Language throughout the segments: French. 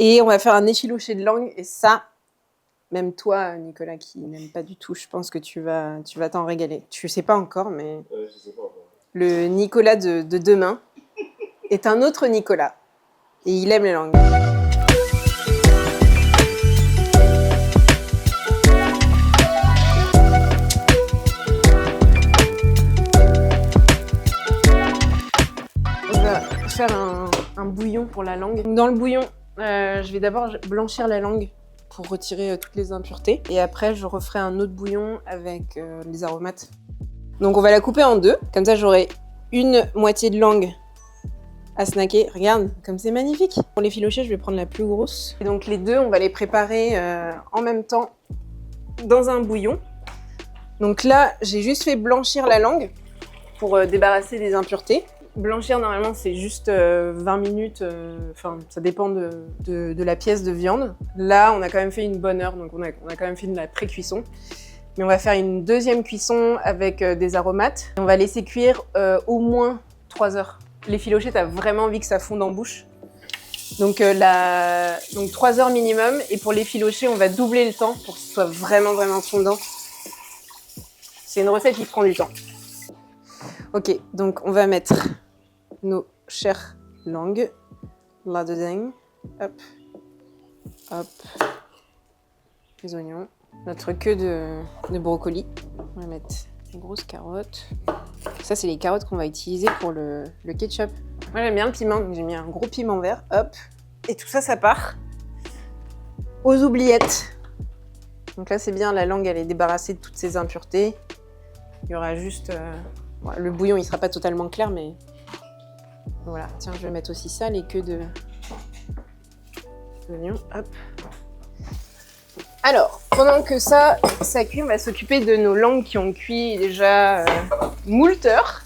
Et on va faire un effiloché de langue. Et ça, même toi, Nicolas, qui n'aime pas du tout, je pense que tu vas t'en régaler. Tu sais pas encore, mais... Ouais, je sais pas encore. Le Nicolas de demain est un autre Nicolas. Et il aime les langues. On va faire un bouillon pour la langue. Dans le bouillon, je vais d'abord blanchir la langue pour retirer toutes les impuretés. Et après, je referai un autre bouillon avec les aromates. Donc on va la couper en deux. Comme ça, j'aurai une moitié de langue à snacker. Regarde, comme c'est magnifique. Pour l'effiloché, je vais prendre la plus grosse. Et donc les deux, on va les préparer en même temps dans un bouillon. Donc là, j'ai juste fait blanchir la langue pour débarrasser des impuretés. Blanchir, normalement, c'est juste 20 minutes. Enfin, ça dépend de la pièce de viande. Là, on a quand même fait une bonne heure, donc on a quand même fait de la pré-cuisson. Mais on va faire une deuxième cuisson avec des aromates. On va laisser cuire au moins 3 heures. L'effiloché, t'as vraiment envie que ça fonde en bouche. Donc 3 heures minimum. Et pour l'effiloché, on va doubler le temps pour que ce soit vraiment, vraiment fondant. C'est une recette qui prend du temps. Ok, donc on va mettre nos chères langues là-dedans. Hop, hop. Les oignons. Notre queue de brocoli. On va mettre une grosse carotte. Ça, c'est les carottes qu'on va utiliser pour le ketchup. Moi, j'aime bien le piment, donc j'ai mis un gros piment vert. Hop. Et tout ça, ça part aux oubliettes. Donc là, c'est bien, la langue, elle est débarrassée de toutes ses impuretés. Il y aura juste... le bouillon, il sera pas totalement clair, mais... Voilà. Tiens, je vais mettre aussi ça, les queues d'oignons. Hop. Alors, pendant que ça cuit, on va s'occuper de nos langues qui ont cuit déjà moult heures.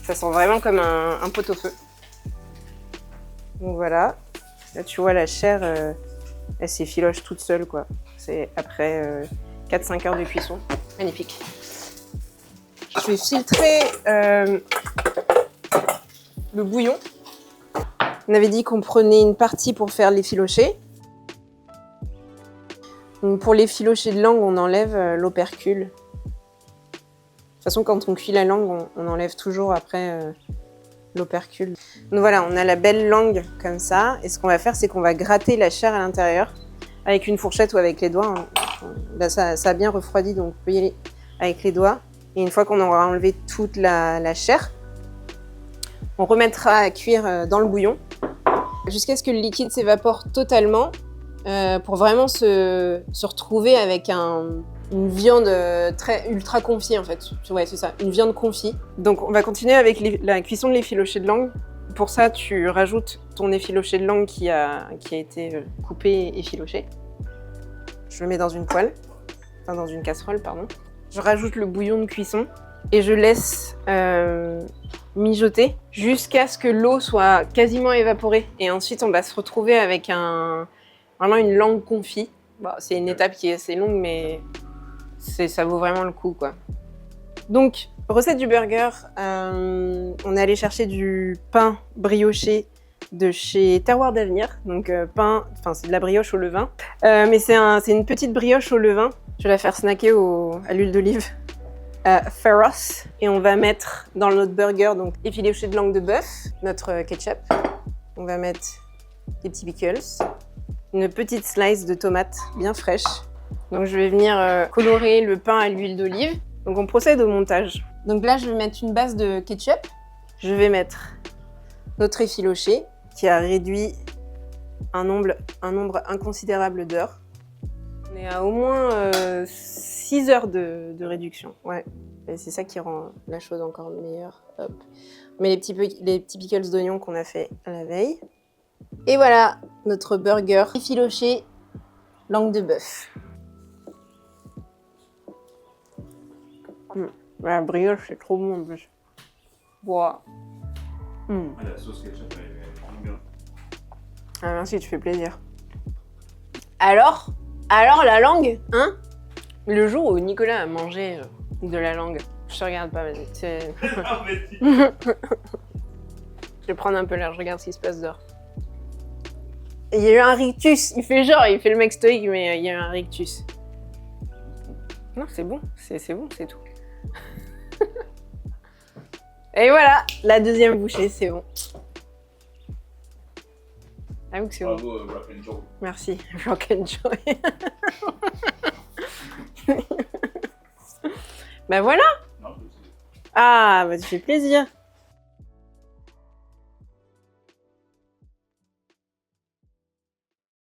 Ça sent vraiment comme un pot-au-feu. Donc voilà. Là, tu vois, la chair, elle s'effiloche toute seule, quoi. C'est après 4-5 heures de cuisson. Magnifique. Je vais filtrer le bouillon. On avait dit qu'on prenait une partie pour faire l'effiloché. Donc pour l'effiloché de langue, on enlève l'opercule. De toute façon, quand on cuit la langue, on enlève toujours après l'opercule. Donc voilà, on a la belle langue comme ça. Et ce qu'on va faire, c'est qu'on va gratter la chair à l'intérieur avec une fourchette ou avec les doigts. Là, ça a bien refroidi, donc vous pouvez y aller avec les doigts. Et une fois qu'on aura enlevé toute la chair, on remettra à cuire dans le bouillon jusqu'à ce que le liquide s'évapore totalement pour vraiment se retrouver avec une viande ultra confit en fait. Ouais, c'est ça, une viande confit. Donc on va continuer avec la cuisson de l'effiloché de langue. Pour ça, tu rajoutes ton effiloché de langue qui a été coupé et effiloché. Je le mets dans une poêle, enfin dans une casserole, pardon. Je rajoute le bouillon de cuisson et je laisse mijoter jusqu'à ce que l'eau soit quasiment évaporée. Et ensuite, on va se retrouver avec vraiment une langue confit. Bon, c'est une étape qui est assez longue, mais ça vaut vraiment le coup, quoi. Donc, recette du burger, on est allé chercher du pain brioché de chez Terroir d'Avenir. Donc, c'est de la brioche au levain. Mais c'est une petite brioche au levain. Je vais la faire snacker à l'huile d'olive. Féroce. Et on va mettre dans notre burger, donc effiloché de langue de bœuf, notre ketchup. On va mettre des petits pickles. Une petite slice de tomate bien fraîche. Donc je vais venir colorer le pain à l'huile d'olive. Donc on procède au montage. Donc là, je vais mettre une base de ketchup. Je vais mettre notre effiloché qui a réduit un nombre inconsidérable d'heures. On est à au moins 6 heures de réduction. Ouais. Et c'est ça qui rend la chose encore meilleure. Hop. On met les petits pickles d'oignon qu'on a fait à la veille. Et voilà, notre burger effiloché langue de bœuf. La brioche, c'est trop bon en plus. Wow. La sauce ketchup, elle est vraiment bien. Ah, merci, tu fais plaisir. Alors la langue, hein? Le jour où Nicolas a mangé de la langue, je te regarde pas, vas-y. Je vais prendre un peu l'air, je regarde ce qui se passe dehors. Il y a eu un rictus. Il fait genre, il fait le mec stoïque, mais il y a eu un rictus. Non, c'est bon, c'est bon, c'est tout. Et voilà, la deuxième bouchée, c'est bon. Ah oui, que c'est bon. Bravo, Rock and Joe. Merci, Rock and Joy. Ben voilà. Non, Ah, bah ça fait plaisir.